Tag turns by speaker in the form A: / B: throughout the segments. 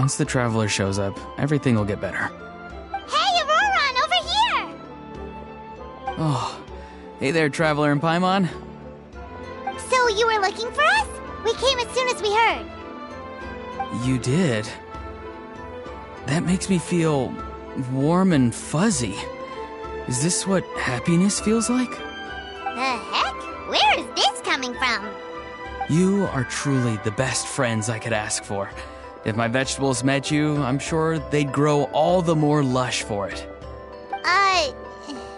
A: Once the traveler shows up, everything will get better.
B: Hey, Auroron, over here!
A: Oh, hey there, traveler in Paimon.
B: So you were looking for us? We came as soon as we heard.
A: You did? That makes me feel warm and fuzzy. Is this what happiness feels like?
B: The heck? Where is this coming from?
A: You are truly the best friends I could ask for. If my vegetables met you, I'm sure they'd grow all the more lush for it.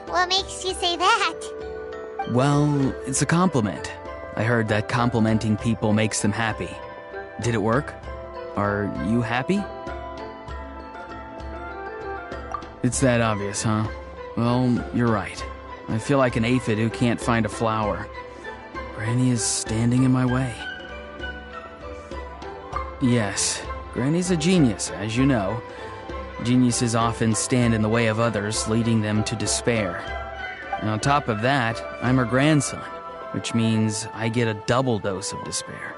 B: What makes you say that?
A: Well, it's a compliment. I heard that complimenting people makes them happy. Did it work? Are you happy? It's that obvious, huh? Well, you're right. I feel like an aphid who can't find a flower. Granny is standing in my way. Yes, Granny's a genius, as you know. Geniuses often stand in the way of others, leading them to despair. And on top of that, I'm her grandson, which means I get a double dose of despair.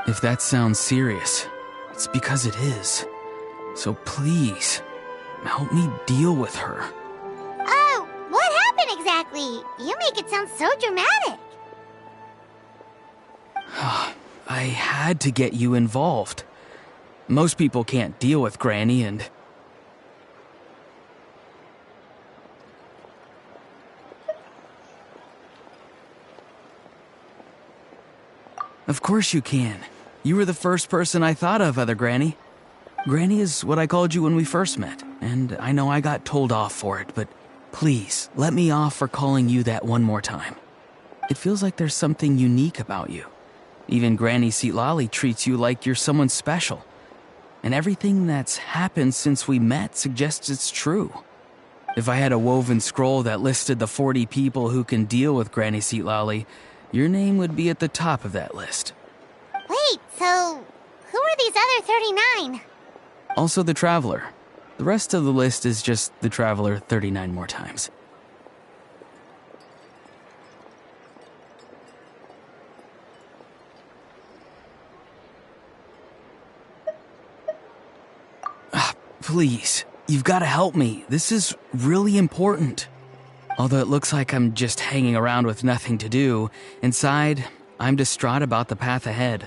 A: If that sounds serious, it's because it is. So please, help me deal with her.
B: Oh, what happened exactly? You make it sound so dramatic.
A: I had to get you involved. Most people can't deal with Granny and... Of course you can. You were the first person I thought of, other Granny. Granny is what I called you when we first met, and I know I got told off for it, but please, let me off for calling you that one more time. It feels like there's something unique about you. Even Granny Seatlali treats you like you're someone special. And everything that's happened since we met suggests it's true. If I had a woven scroll that listed the 40 people who can deal with Granny Seatlali, your name would be at the top of that list.
B: Wait, so who are these other 39?
A: Also the Traveler. The rest of the list is just the Traveler 39 more times. Please, you've got to help me. This is really important. Although it looks like I'm just hanging around with nothing to do, inside, I'm distraught about the path ahead.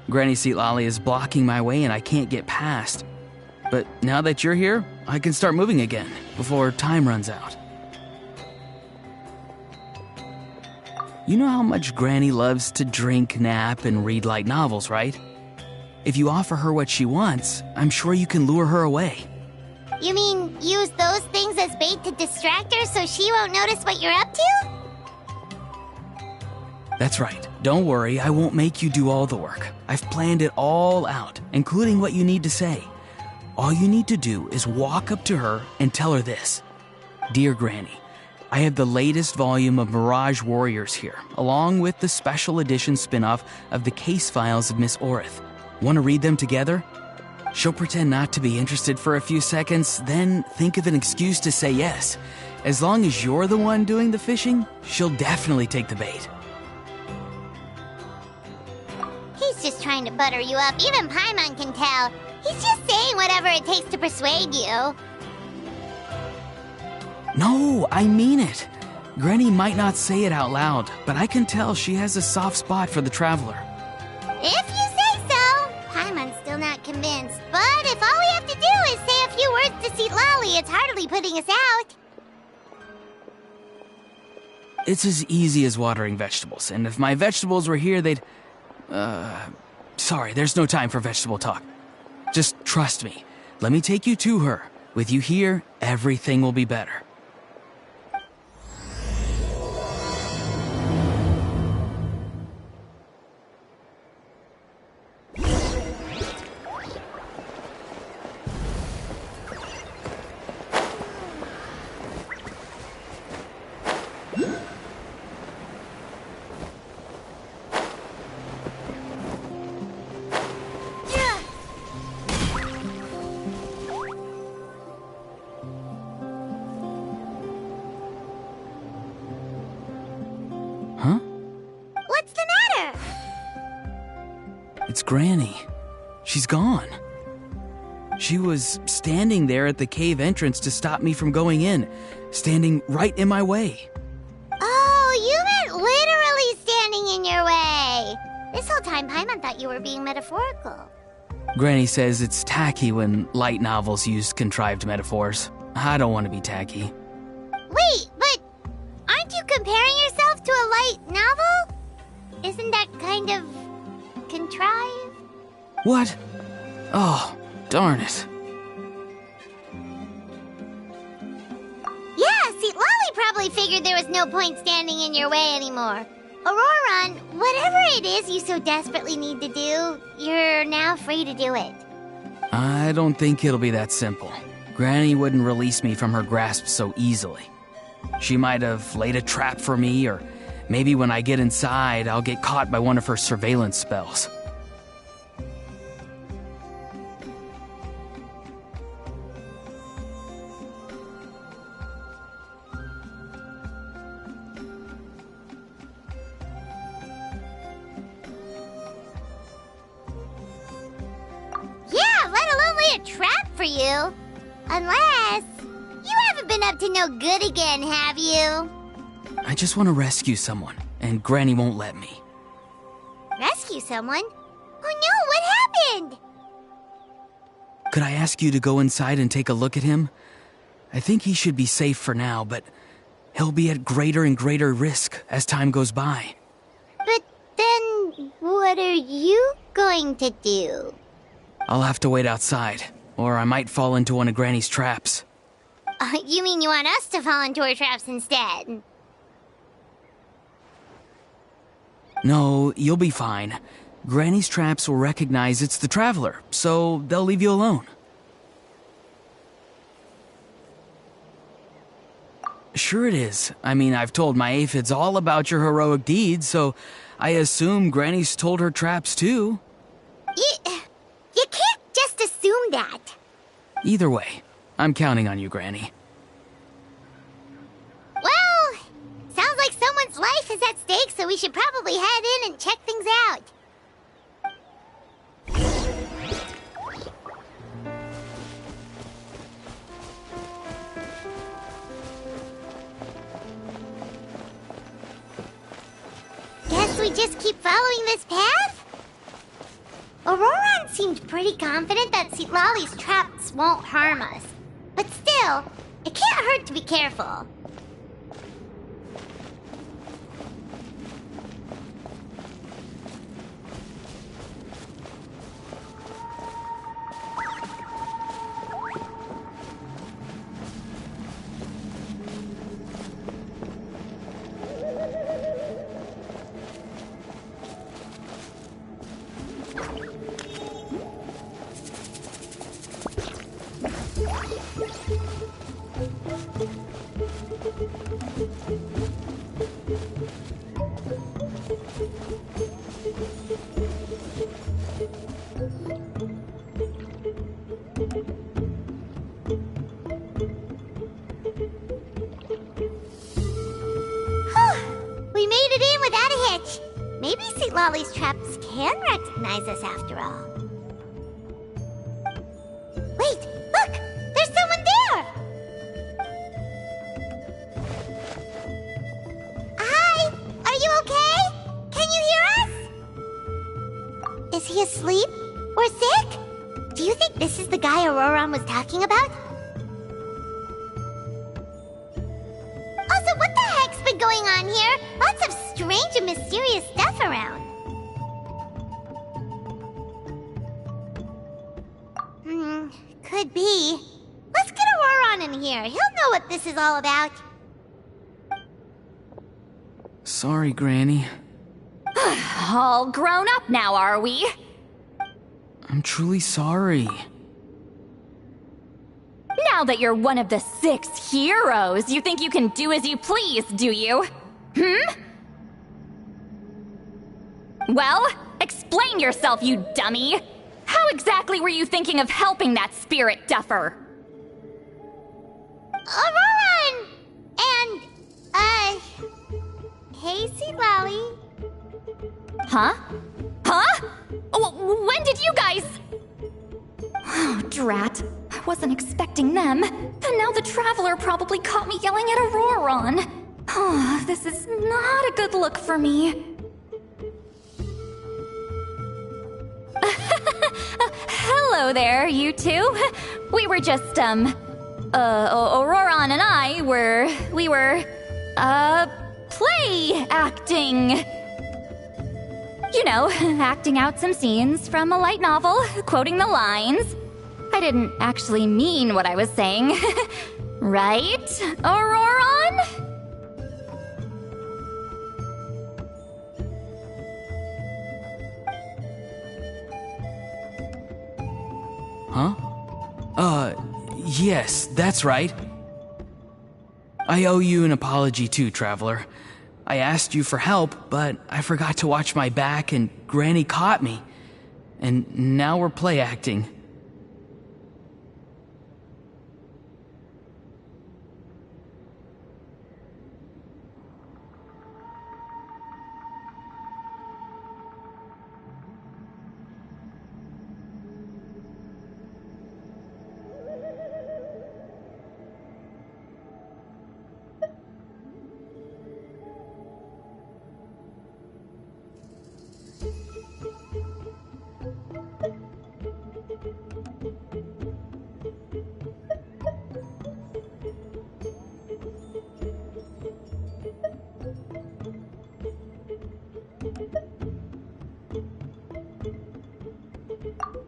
A: Granny Seatlali is blocking my way and I can't get past. But now that you're here, I can start moving again, before time runs out. You know how much Granny loves to drink, nap, and read light novels, right? If you offer her what she wants, I'm sure you can lure her away.
B: You mean use those things as bait to distract her so she won't notice what you're up to?
A: That's right. Don't worry, I won't make you do all the work. I've planned it all out, including what you need to say. All you need to do is walk up to her and tell her this. Dear Granny, I have the latest volume of Mirage Warriors here, along with the special edition spin-off of the case files of Miss Orith. Want to read them together? She'll pretend not to be interested for a few seconds, then think of an excuse to say yes. As long as you're the one doing the fishing, she'll definitely take the bait.
B: He's just trying to butter you up. Even Paimon can tell. He's just saying whatever it takes to persuade you.
A: No, I mean it. Granny might not say it out loud, but I can tell she has a soft spot for the Traveler.
B: If you say so. Paimon's still not convinced, but if all we have to do is say a few words to Seatlali, it's hardly putting us out.
A: It's as easy as watering vegetables, and if my vegetables were here, they'd... Sorry, there's no time for vegetable talk. Just trust me. Let me take you to her. With you here, everything will be better. Huh?
B: What's the matter?
A: It's Granny. She's gone. She was standing there at the cave entrance to stop me from going in, standing right in my way.
B: Oh, you meant literally standing in your way. This whole time, Paimon thought you were being metaphorical.
A: Granny says it's tacky when light novels use contrived metaphors. I don't want to be tacky.
B: Wait, but aren't you comparing yourself to a light novel? Isn't that kind of contrived?
A: What? Oh, darn it.
B: Yeah, see, Lolly probably figured there was no point standing in your way anymore. Auroran, whatever it is you so desperately need to do, you're now free to do it.
A: I don't think it'll be that simple. Granny wouldn't release me from her grasp so easily. She might have laid a trap for me, or maybe when I get inside, I'll get caught by one of her surveillance spells.
B: Yeah, let alone lay a trap for you. Unless you haven't been up to no good again, have you?
A: I just want to rescue someone, and Granny won't let me.
B: Rescue someone? Oh no, what happened?
A: Could I ask you to go inside and take a look at him? I think he should be safe for now, but he'll be at greater and greater risk as time goes by.
B: But then, what are you going to do?
A: I'll have to wait outside, or I might fall into one of Granny's traps.
B: You mean you want us to fall into her traps instead?
A: No, you'll be fine. Granny's traps will recognize it's the traveler, so they'll leave you alone. Sure it is. I mean, I've told my aphids all about your heroic deeds, so I assume Granny's told her traps too.
B: You can't just assume that.
A: Either way, I'm counting on you, Granny.
B: Well, sounds like someone's life is at stake, so we should probably head in and check things out. Guess we just keep following this path? Auroran seemed pretty confident that Lolly's traps won't harm us. But still, it can't hurt to be careful. We made it in without a hitch. Maybe St. Lolly's traps can recognize us after all. Wait, look! There's someone there! Hi! Are you okay? Can you hear us? Is he asleep? Or sick? Do you think this is the guy Auroran was talking about? Also, what the heck's been going on here? Lots of strange and mysterious stuff around. Could be. Let's get Auroran in here. He'll know what this is all about.
A: Sorry, Granny.
C: All grown up now, are we?
A: I'm truly sorry.
C: Now that you're one of the 6 heroes, you think you can do as you please, do you? Well, explain yourself, you dummy! How exactly were you thinking of helping that spirit duffer?
B: Auroran! And, hey, St. Lolly.
C: Huh? Huh? When did you guys... Oh, Drat. I wasn't expecting them. And now the Traveler probably caught me yelling at Auroron. Oh, this is not a good look for me. Hello there, you two. We were just, Auroron and I we were, play acting. You know, acting out some scenes from a light novel, quoting the lines. I didn't actually mean what I was saying. Right, Auroron?
A: Huh? Yes, that's right. I owe you an apology too, Traveler. I asked you for help, but I forgot to watch my back and Granny caught me. And now we're play acting.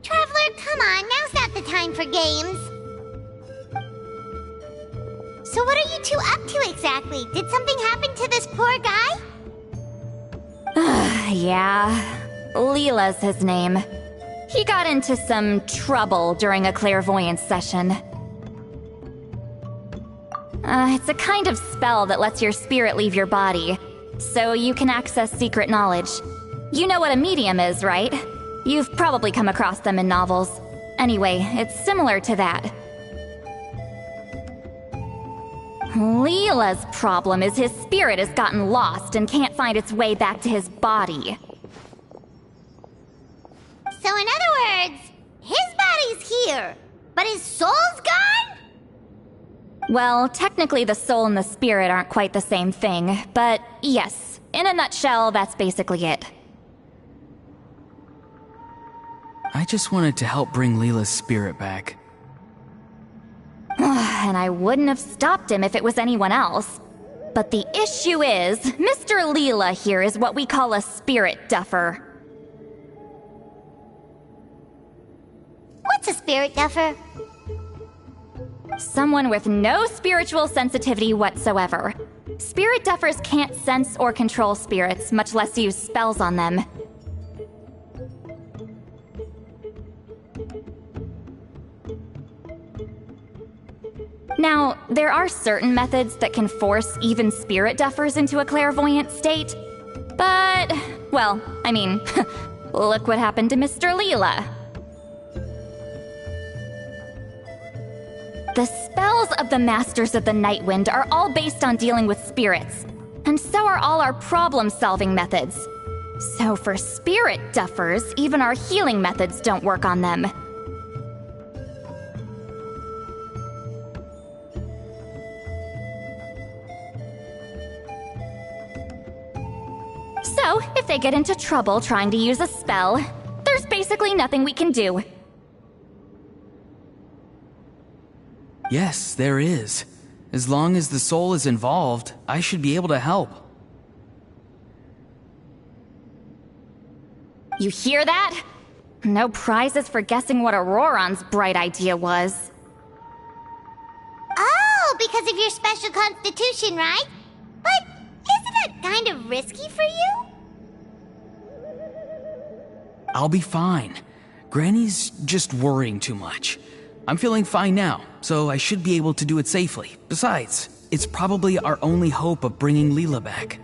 B: Traveler, come on, now's not the time for games. So what are you two up to exactly? Did something happen to this poor guy?
C: Yeah, Leela's his name. He got into some trouble during a clairvoyance session. It's a kind of spell that lets your spirit leave your body, so you can access secret knowledge. You know what a medium is, right? You've probably come across them in novels. Anyway, it's similar to that. Leela's problem is his spirit has gotten lost and can't find its way back to his body.
B: So in other words, his body's here, but his soul's gone?
C: Well, technically the soul and the spirit aren't quite the same thing, but yes, in a nutshell, that's basically it.
A: I just wanted to help bring Leela's spirit back.
C: And I wouldn't have stopped him if it was anyone else. But the issue is, Mr. Leela here is what we call a spirit duffer.
B: What's a spirit duffer?
C: Someone with no spiritual sensitivity whatsoever. Spirit duffers can't sense or control spirits, much less use spells on them. Now, there are certain methods that can force even spirit duffers into a clairvoyant state. But, well, I mean, look what happened to Mr. Leela. The spells of the Masters of the Nightwind are all based on dealing with spirits, and so are all our problem-solving methods. So for spirit duffers, even our healing methods don't work on them. So, if they get into trouble trying to use a spell, there's basically nothing we can do.
A: Yes, there is. As long as the soul is involved, I should be able to help.
C: You hear that? No prizes for guessing what Auroron's bright idea was.
B: Oh, because of your special constitution, right? But isn't that kind of risky for you?
A: I'll be fine. Granny's just worrying too much. I'm feeling fine now, so I should be able to do it safely. Besides, it's probably our only hope of bringing Leela back.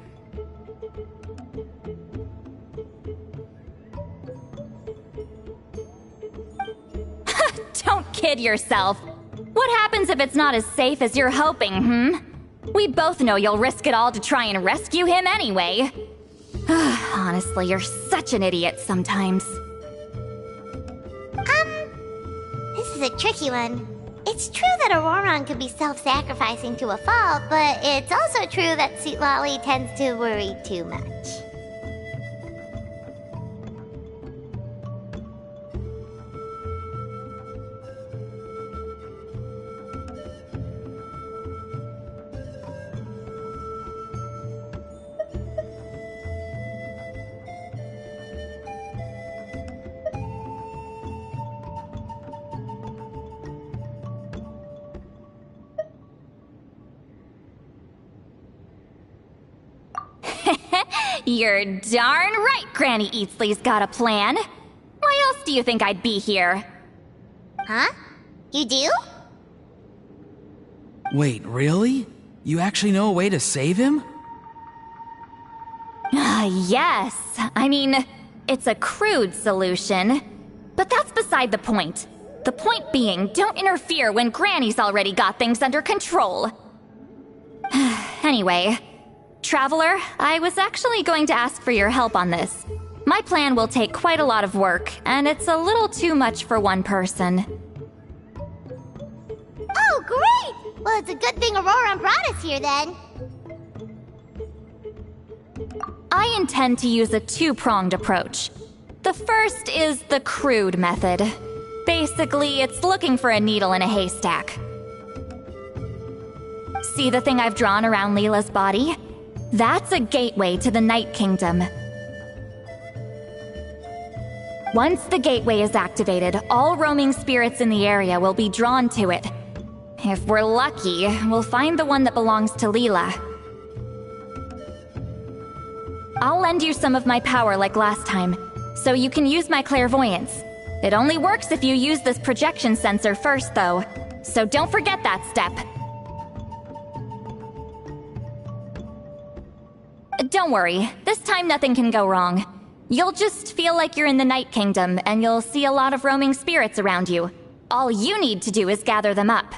C: Don't kid yourself. What happens if it's not as safe as you're hoping, We both know you'll risk it all to try and rescue him anyway. Honestly, you're such an idiot sometimes.
B: Is is a tricky one. It's true that Auroron could be self-sacrificing to a fault, but it's also true that Sweet Lolly tends to worry too much.
C: You're darn right Granny Eatsley's got a plan. Why else do you think I'd be here?
B: Huh? You do?
A: Wait, really? You actually know a way to save him?
C: Yes. I mean, it's a crude solution. But that's beside the point. The point being, don't interfere when Granny's already got things under control. Anyway, Traveler, I was actually going to ask for your help on this. My plan will take quite a lot of work, and it's a little too much for one person.
B: Oh, great! Well, it's a good thing Auroron brought us here, then.
C: I intend to use a two-pronged approach. The first is the crude method. Basically, it's looking for a needle in a haystack. See the thing I've drawn around Leela's body? That's a gateway to the Night Kingdom. Once the gateway is activated, all roaming spirits in the area will be drawn to it. If we're lucky, we'll find the one that belongs to Leela. I'll lend you some of my power like last time, so you can use my clairvoyance. It only works if you use this projection sensor first, though, so don't forget that step. Don't worry, this time nothing can go wrong. You'll just feel like you're in the Night Kingdom, and you'll see a lot of roaming spirits around you. All you need to do is gather them up.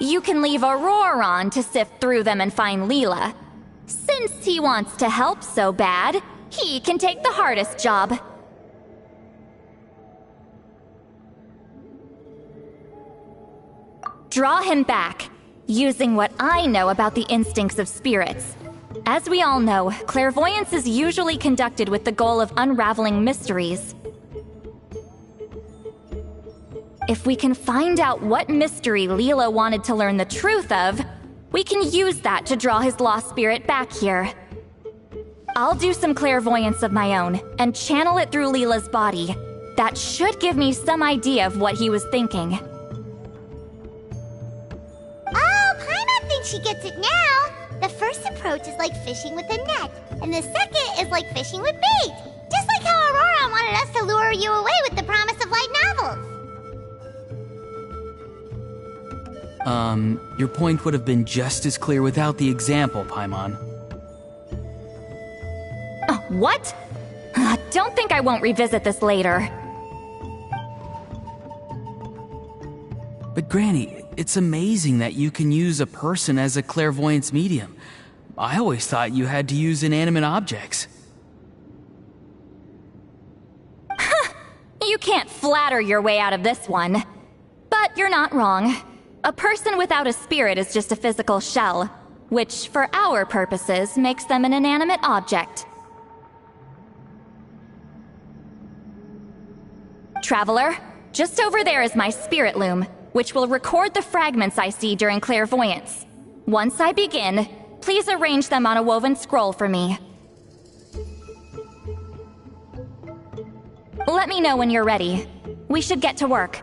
C: You can leave Auroron to sift through them and find Leela. Since he wants to help so bad, he can take the hardest job. Draw him back, using what I know about the instincts of spirits. As we all know, clairvoyance is usually conducted with the goal of unraveling mysteries. If we can find out what mystery Leela wanted to learn the truth of, we can use that to draw his lost spirit back here. I'll do some clairvoyance of my own, and channel it through Leela's body. That should give me some idea of what he was thinking.
B: Oh, Paimon thinks she gets it now! The first approach is like fishing with a net, and the second is like fishing with bait. Just like how Auroron wanted us to lure you away with the promise of light novels.
A: Your point would have been just as clear without the example, Paimon.
C: What? Don't think I won't revisit this later.
A: But Granny, it's amazing that you can use a person as a clairvoyance medium. I always thought you had to use inanimate objects.
C: You can't flatter your way out of this one. But you're not wrong. A person without a spirit is just a physical shell, which, for our purposes, makes them an inanimate object. Traveler, just over there is my spirit loom, which will record the fragments I see during clairvoyance. Once I begin, please arrange them on a woven scroll for me. Let me know when you're ready. We should get to work.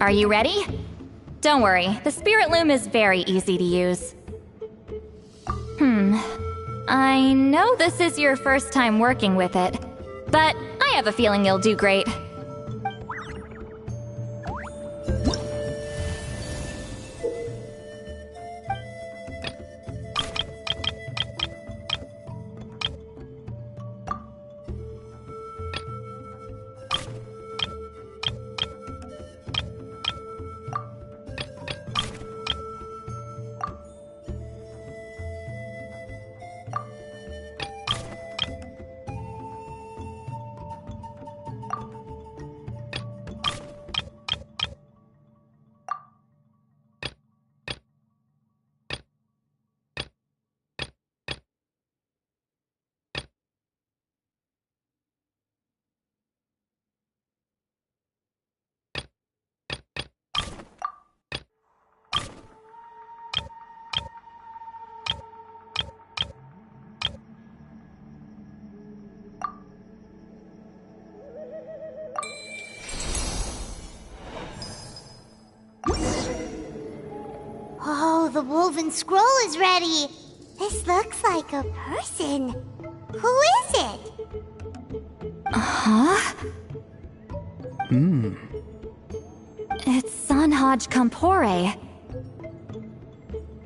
C: Are you ready? Don't worry, the spirit loom is very easy to use. I know this is your first time working with it, but I have a feeling you'll do great.
B: the woven scroll is ready. This looks like a person. Who is it?
C: Huh? It's Sanhaj Kampore.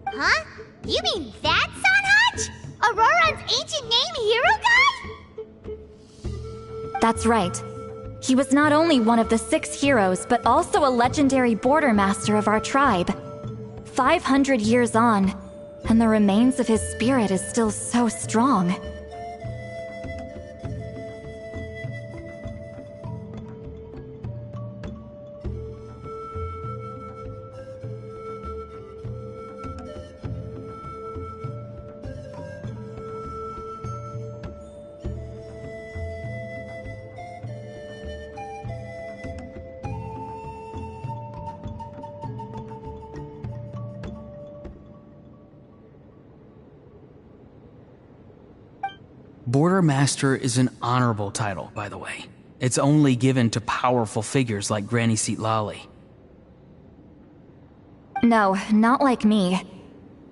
B: Huh? You mean that Sanhaj? Auroran's ancient name hero guy?
C: That's right. He was not only one of the 6 heroes, but also a legendary border master of our tribe. 500 years on, and the remains of his spirit is still so strong.
A: Border Master is an honorable title, by the way. It's only given to powerful figures like Granny Seatlali.
C: No, not like me.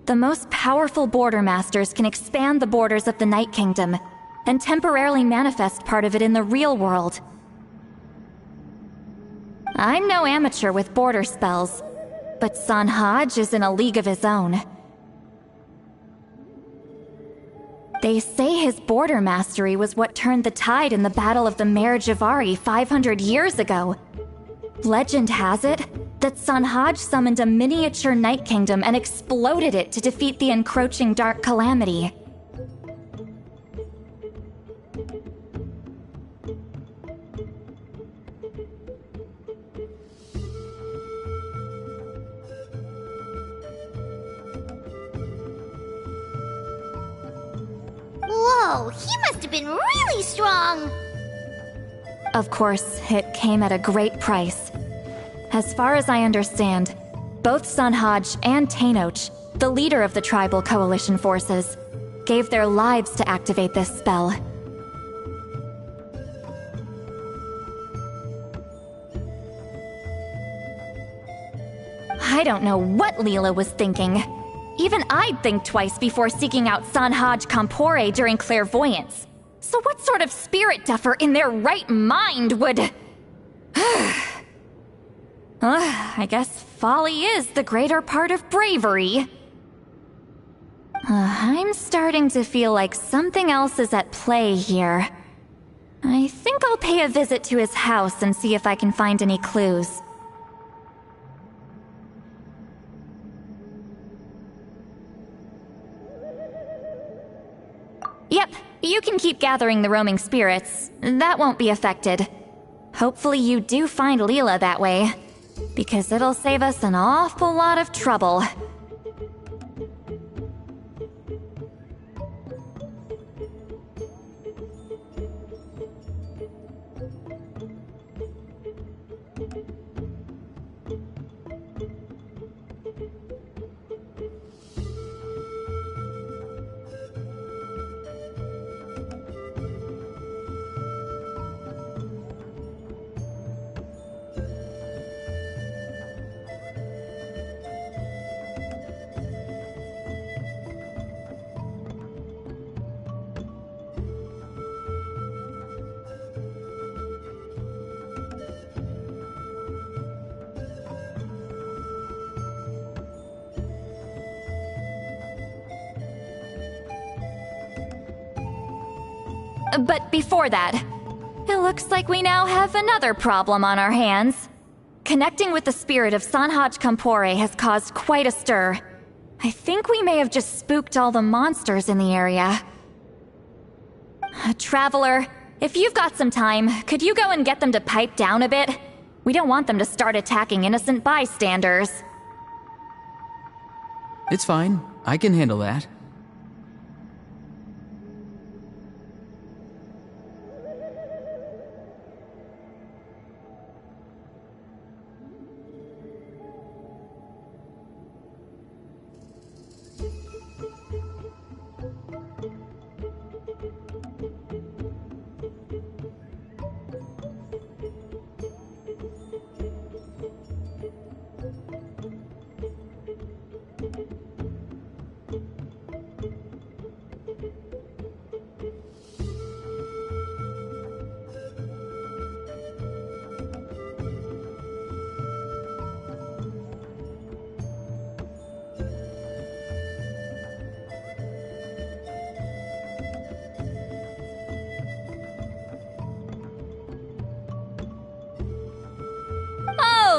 C: The most powerful border masters can expand the borders of the Night Kingdom and temporarily manifest part of it in the real world. I'm no amateur with border spells, but Sanhaj is in a league of his own. They say his border mastery was what turned the tide in the Battle of the Mare Javari 500 years ago. Legend has it that Sanhaj summoned a miniature Night Kingdom and exploded it to defeat the encroaching Dark Calamity.
B: Whoa, he must have been really strong!
C: Of course, it came at a great price. As far as I understand, both Sanhaj and Tainoch, the leader of the tribal coalition forces, gave their lives to activate this spell. I don't know what Leela was thinking. Even I'd think twice before seeking out Sanhaj Kampore during clairvoyance. So what sort of spirit duffer in their right mind would... I guess folly is the greater part of bravery. I'm starting to feel like something else is at play here. I think I'll pay a visit to his house and see if I can find any clues. Yep, you can keep gathering the roaming spirits. That won't be affected. Hopefully you do find Leela that way, because it'll save us an awful lot of trouble. But before that, it looks like we now have another problem on our hands. Connecting with the spirit of Sanhaj Kampore has caused quite a stir. I think we may have just spooked all the monsters in the area. Traveler, if you've got some time, could you go and get them to pipe down a bit? We don't want them to start attacking innocent bystanders.
A: It's fine. I can handle that.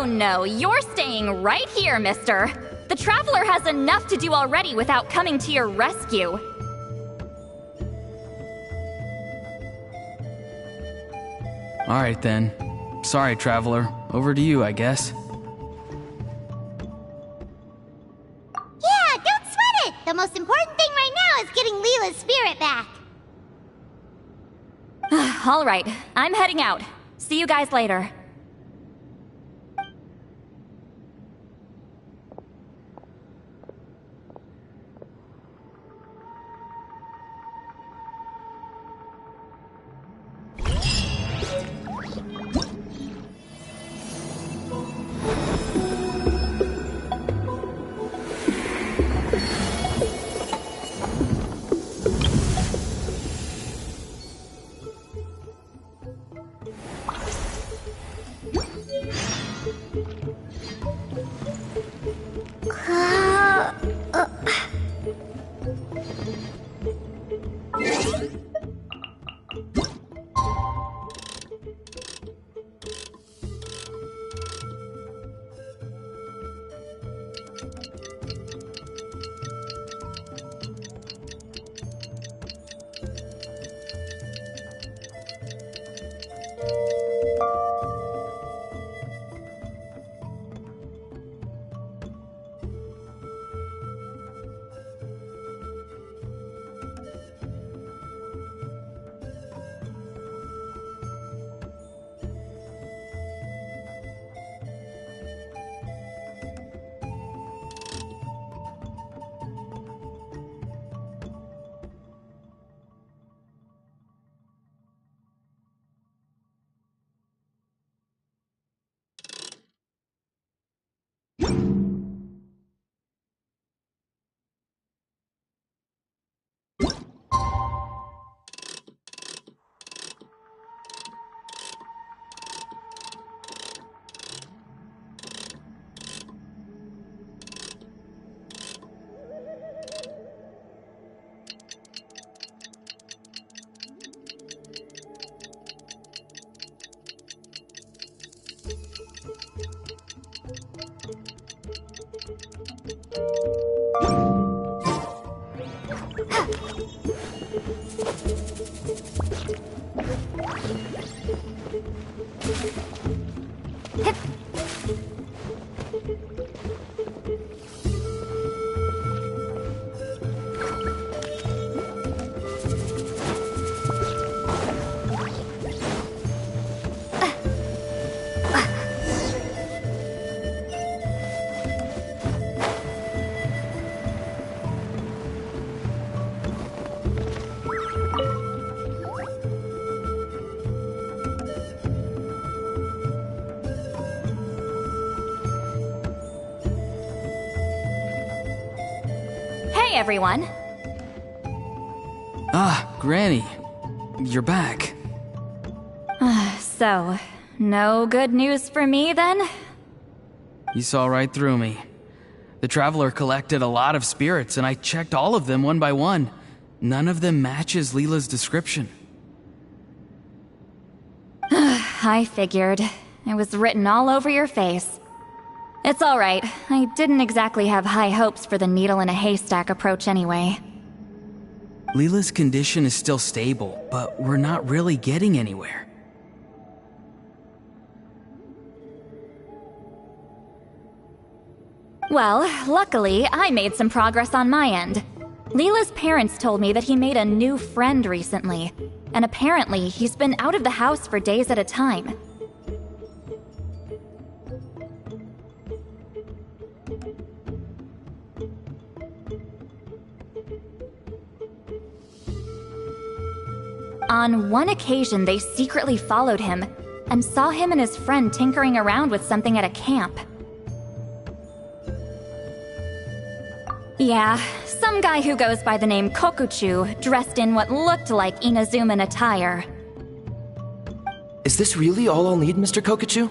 C: no, you're staying right here, mister. The Traveler has enough to do already without coming to your rescue.
A: Alright then. Sorry, Traveler. Over to you, I guess.
B: Yeah, don't sweat it! The most important thing right now is getting Leela's spirit back.
C: All right, I'm heading out. See you guys later. Hey, everyone.
A: Ah, Granny. You're back.
C: So, no good news for me then?
A: You saw right through me. The Traveler collected a lot of spirits, and I checked all of them one by one. None of them matches Leela's description.
C: I figured. It was written all over your face. It's alright. I didn't exactly have high hopes for the needle in a haystack approach anyway.
A: Leela's condition is still stable, but we're not really getting anywhere.
C: Well, luckily, I made some progress on my end. Leela's parents told me that he made a new friend recently, and apparently he's been out of the house for days at a time. On one occasion, they secretly followed him and saw him and his friend tinkering around with something at a camp. Yeah, some guy who goes by the name Kokuchu, dressed in what looked like Inazuman attire.
D: Is this really all I'll need, Mr. Kokuchu?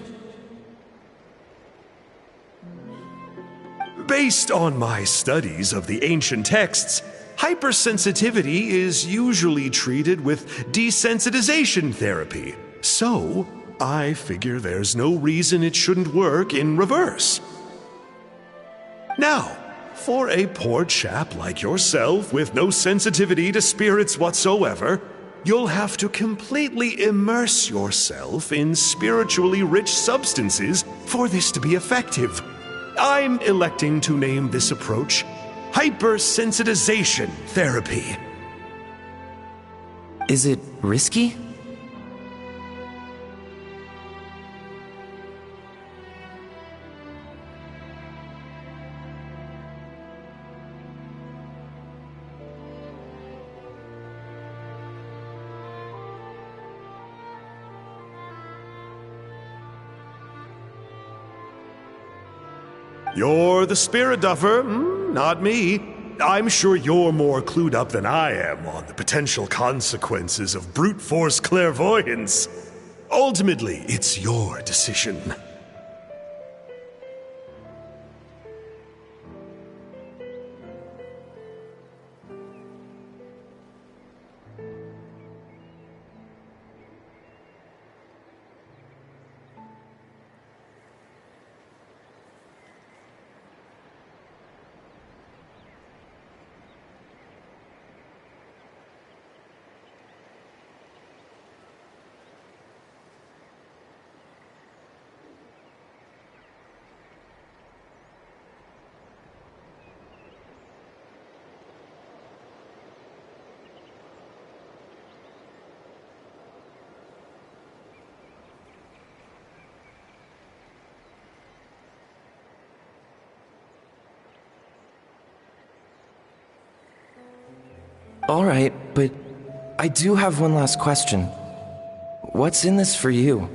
E: Based on my studies of the ancient texts, hypersensitivity is usually treated with desensitization therapy. So, I figure there's no reason it shouldn't work in reverse. Now, for a poor chap like yourself with no sensitivity to spirits whatsoever, you'll have to completely immerse yourself in spiritually rich substances for this to be effective. I'm electing to name this approach hypersensitization therapy.
D: Is it risky?
E: You're the spirit duffer, not me. I'm sure you're more clued up than I am on the potential consequences of brute force clairvoyance. Ultimately, it's your decision.
D: Alright, but I do have one last question. What's in this for you?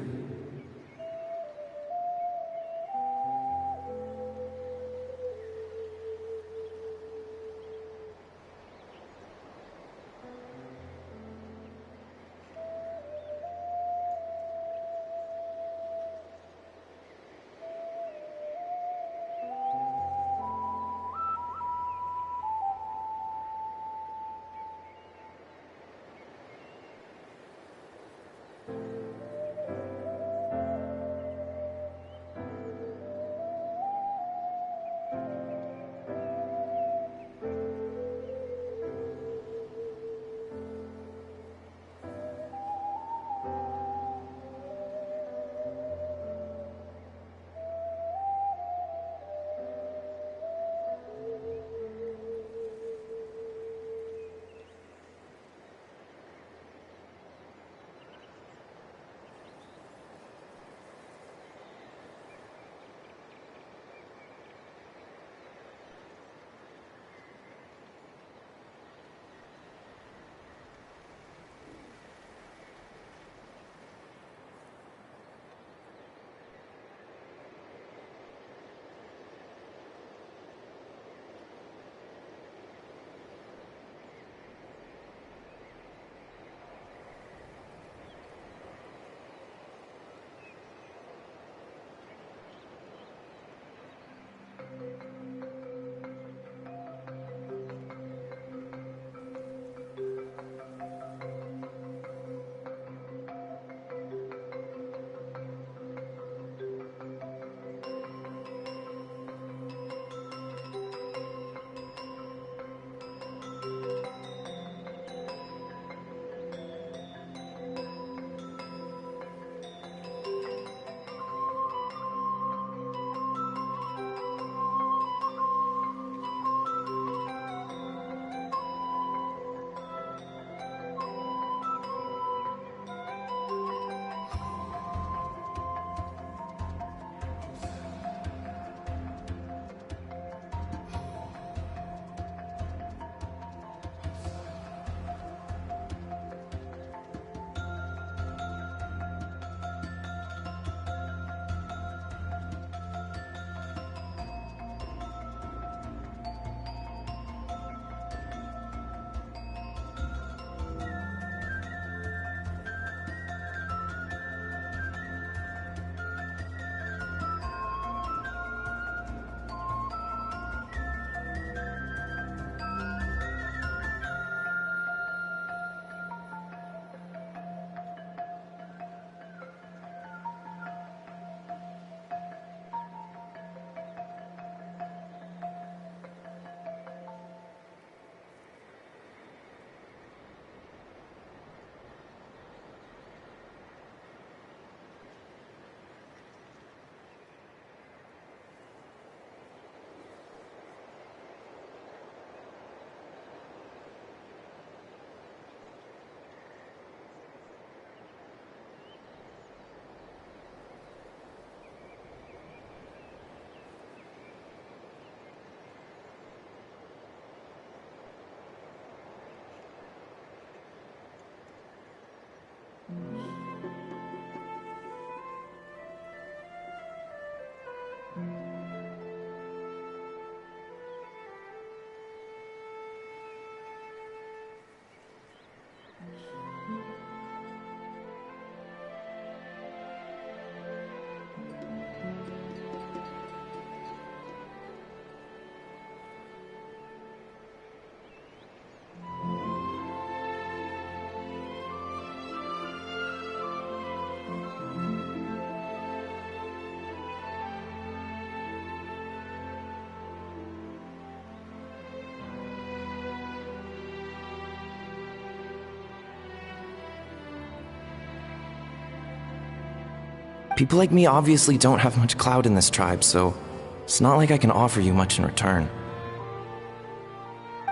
D: People like me obviously don't have much clout in this tribe, so it's not like I can offer you much in return.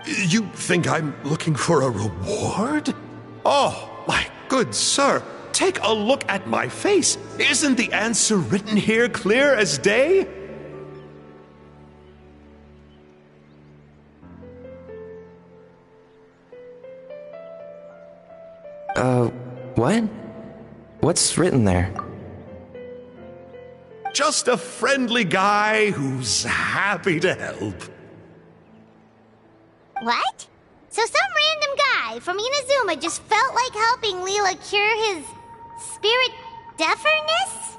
E: You think I'm looking for a reward? Oh, my good sir, take a look at my face. Isn't the answer written here clear as day?
D: What? What's written there?
E: Just a friendly guy who's happy to help.
B: What? So some random guy from Inazuma just felt like helping Leela cure his spirit deafness?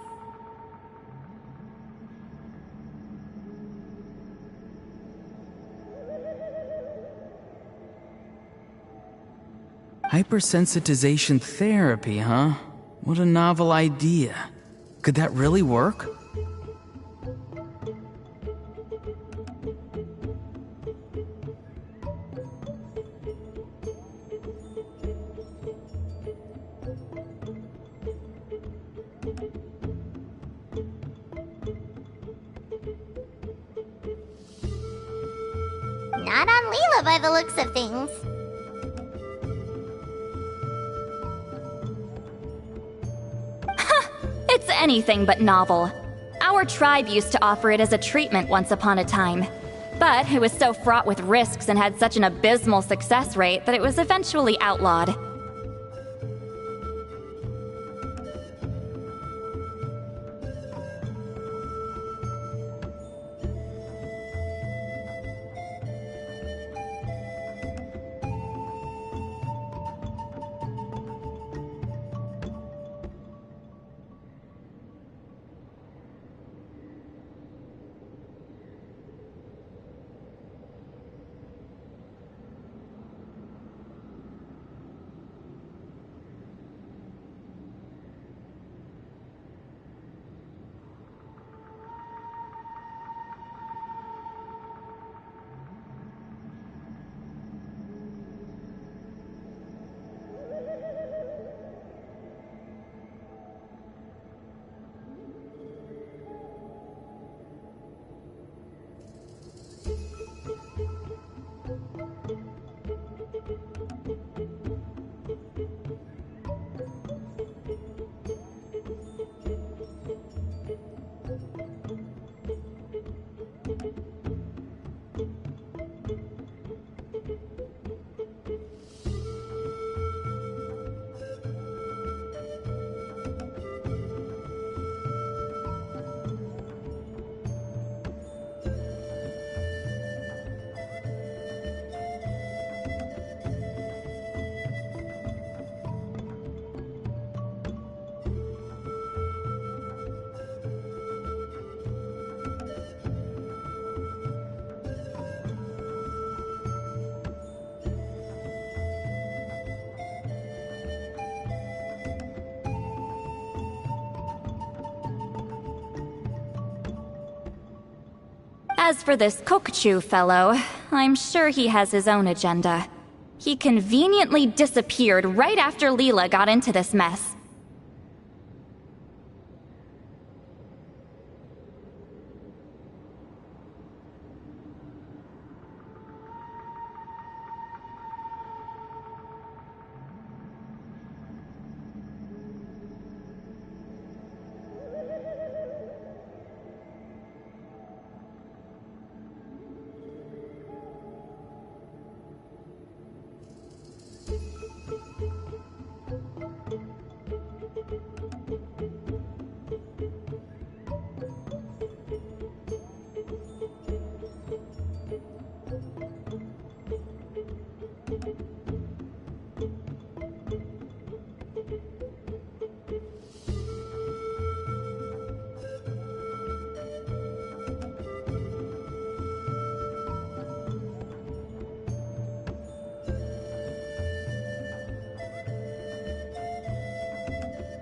A: Hypersensitization therapy, huh? What a novel idea. Could that really work?
B: Not on Leela by the looks of things.
C: It's anything but novel. Our tribe used to offer it as a treatment once upon a time. But it was so fraught with risks and had such an abysmal success rate that it was eventually outlawed. As for this Kokchu fellow, I'm sure he has his own agenda. He conveniently disappeared right after Leela got into this mess.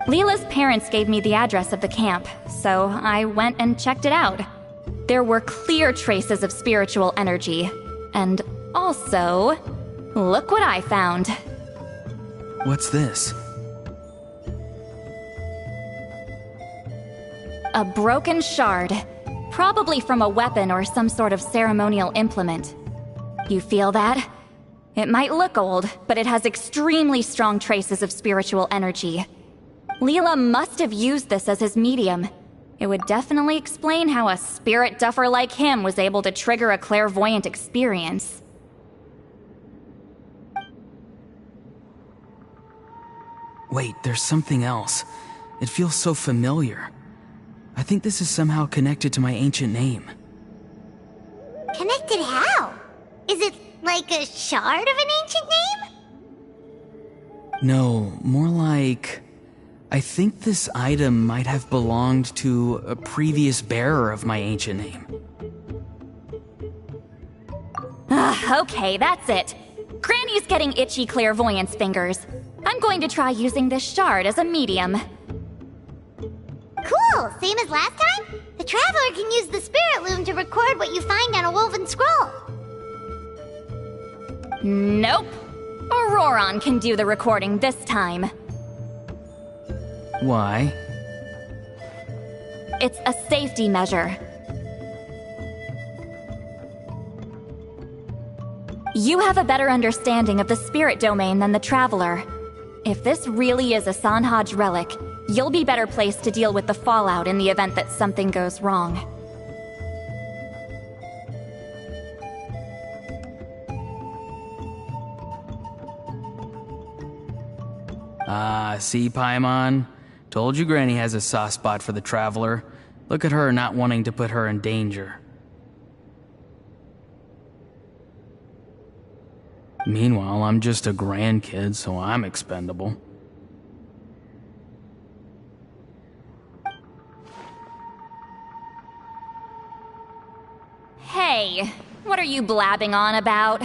C: Leela's parents gave me the address of the camp, so I went and checked it out. There were clear traces of spiritual energy. And also, look what I found.
A: What's this?
C: A broken shard. Probably from a weapon or some sort of ceremonial implement. You feel that? It might look old, but it has extremely strong traces of spiritual energy. Leela must have used this as his medium. It would definitely explain how a spirit duffer like him was able to trigger a clairvoyant experience.
A: Wait, there's something else. It feels so familiar. I think this is somehow connected to my ancient name.
B: Connected how? Is it like a shard of an ancient name?
A: No, more like... I think this item might have belonged to a previous bearer of my ancient name.
C: Okay, that's it. Granny's getting itchy clairvoyance fingers. I'm going to try using this shard as a medium.
B: Cool, same as last time? The Traveler can use the Spirit Loom to record what you find on a woven scroll.
C: Nope. Auroron can do the recording this time.
A: Why?
C: It's a safety measure. You have a better understanding of the spirit domain than the Traveler. If this really is a Sanhaj relic, you'll be better placed to deal with the fallout in the event that something goes wrong.
A: See, Paimon? Told you Granny has a soft spot for the Traveler. Look at her not wanting to put her in danger. Meanwhile, I'm just a grandkid, so I'm expendable.
C: Hey, what are you blabbing on about?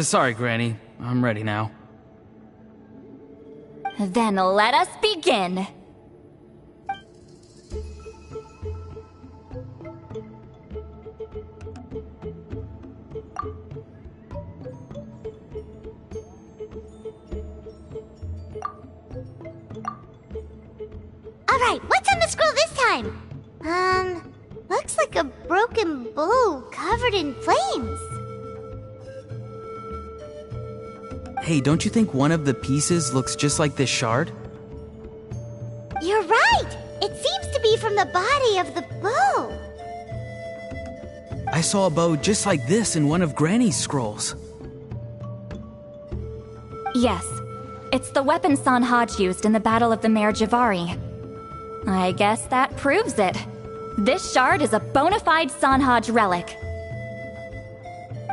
A: Sorry, Granny. I'm ready now.
C: Then let us begin.
B: Alright, what's on the scroll this time? Looks like a broken bow covered in flames.
A: Hey, don't you think one of the pieces looks just like this shard?
B: You're right! It seems to be from the body of the bow.
A: I saw a bow just like this in one of Granny's scrolls.
C: Yes, it's the weapon Sanhaj used in the Battle of the Mare Javari. I guess that proves it. This shard is a bona fide Sanhaj relic.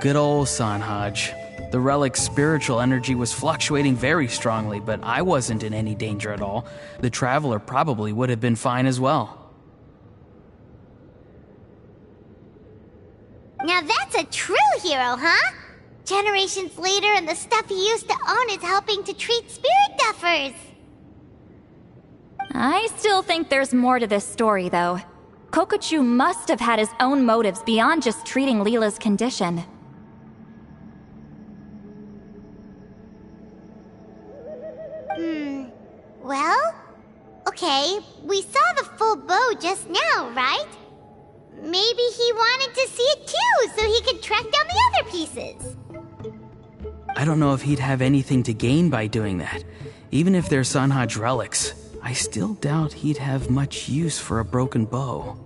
A: Good old Sanhaj. The relic's spiritual energy was fluctuating very strongly, but I wasn't in any danger at all. The Traveler probably would have been fine as well.
B: Now that's a true hero, huh? Generations later and the stuff he used to own is helping to treat spirit duffers.
C: I still think there's more to this story, though. Kokochu must have had his own motives beyond just treating Leela's condition.
B: Well, okay, we saw the full bow just now, right? Maybe he wanted to see it too, so he could track down the other pieces.
A: I don't know if he'd have anything to gain by doing that. Even if they're Sanhaj relics, I still doubt he'd have much use for a broken bow.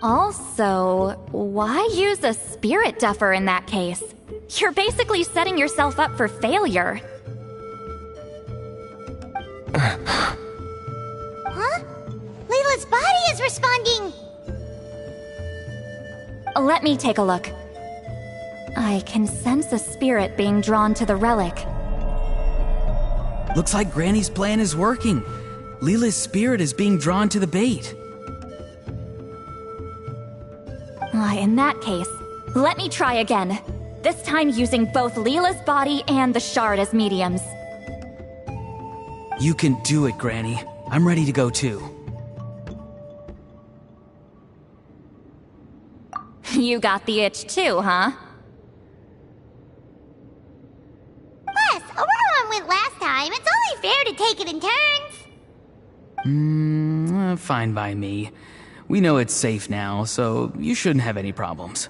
C: Also, why use a spirit duffer in that case? You're basically setting yourself up for failure.
B: Huh? Layla's body is responding!
C: Let me take a look. I can sense a spirit being drawn to the relic.
A: Looks like Granny's plan is working. Leela's spirit is being drawn to the bait.
C: In that case, let me try again. This time using both Leela's body and the shard as mediums.
A: You can do it, Granny. I'm ready to go too.
C: You got the itch too, huh?
B: Plus, Auroron went last time. It's all take it in turns.
A: Fine by me. We know it's safe now, so you shouldn't have any problems.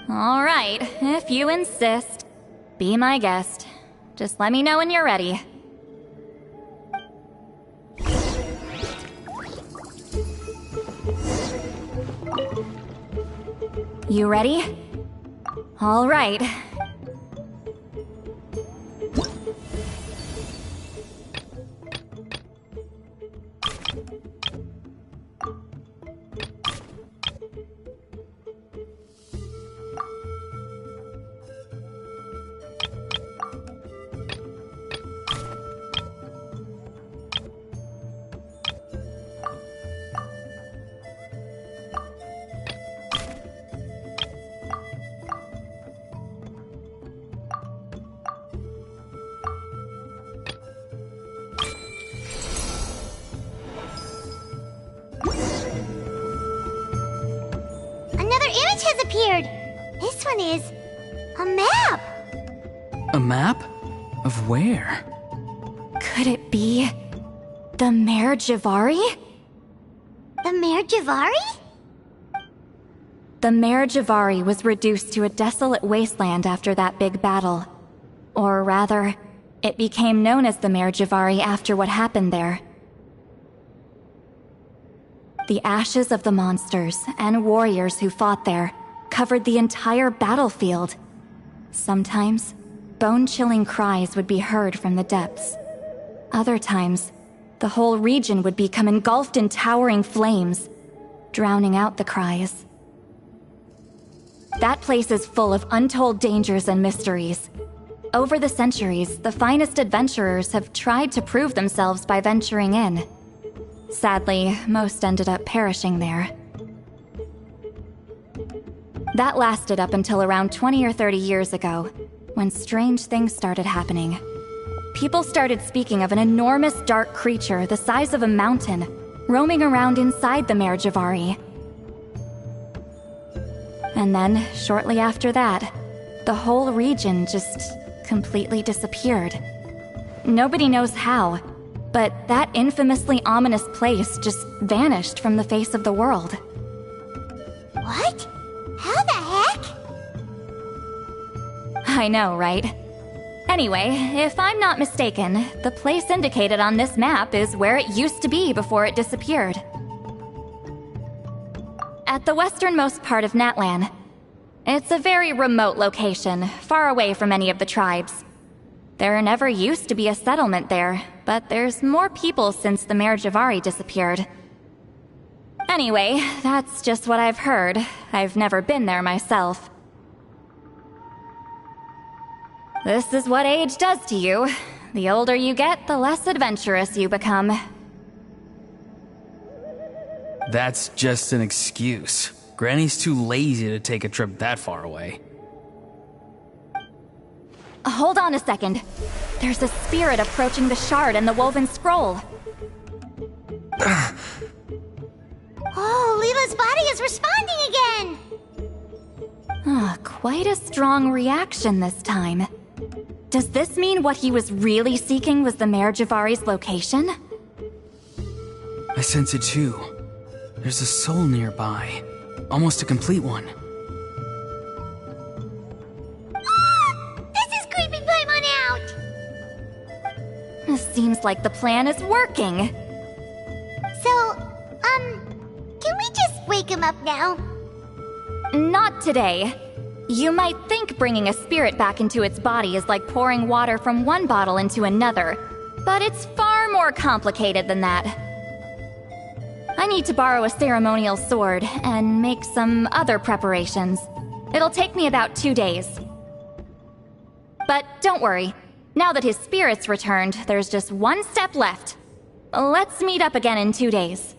C: All right, if you insist. Be my guest. Just let me know when you're ready. You ready? All right.
B: Has appeared. This one is a map.
A: A map? Of where?
C: Could it be the Mare Javari?
B: The Mare Javari?
C: The Mare Javari was reduced to a desolate wasteland after that big battle. Or rather, it became known as the Mare Javari after what happened there. The ashes of the monsters and warriors who fought there covered the entire battlefield. Sometimes, bone-chilling cries would be heard from the depths. Other times, the whole region would become engulfed in towering flames, drowning out the cries. That place is full of untold dangers and mysteries. Over the centuries, the finest adventurers have tried to prove themselves by venturing in. Sadly, most ended up perishing there. That lasted up until around 20 or 30 years ago, when strange things started happening. People started speaking of an enormous dark creature the size of a mountain, roaming around inside the Mare Javari. And then, shortly after that, the whole region just completely disappeared. Nobody knows how, but that infamously ominous place just vanished from the face of the world.
B: What? How the heck?
C: I know, right? Anyway, if I'm not mistaken, the place indicated on this map is where it used to be before it disappeared. At the westernmost part of Natlan. It's a very remote location, far away from any of the tribes. There never used to be a settlement there, but there's more people since the Mare Javari disappeared. Anyway, that's just what I've heard. I've never been there myself. This is what age does to you. The older you get, the less adventurous you become.
A: That's just an excuse. Granny's too lazy to take a trip that far away.
C: Hold on a second. There's a spirit approaching the shard and the woven scroll.
B: Oh, Leela's body is responding again!
C: Quite a strong reaction this time. Does this mean what he was really seeking was the Mare Javari's location?
A: I sense it too. There's a soul nearby. Almost a complete one.
B: This is creeping Paimon out!
C: Seems like the plan is working.
B: So, can we just wake him up now?
C: Not today. You might think bringing a spirit back into its body is like pouring water from one bottle into another, but it's far more complicated than that. I need to borrow a ceremonial sword and make some other preparations. It'll take me about 2 days. But don't worry. Now that his spirit's returned, there's just one step left. Let's meet up again in 2 days.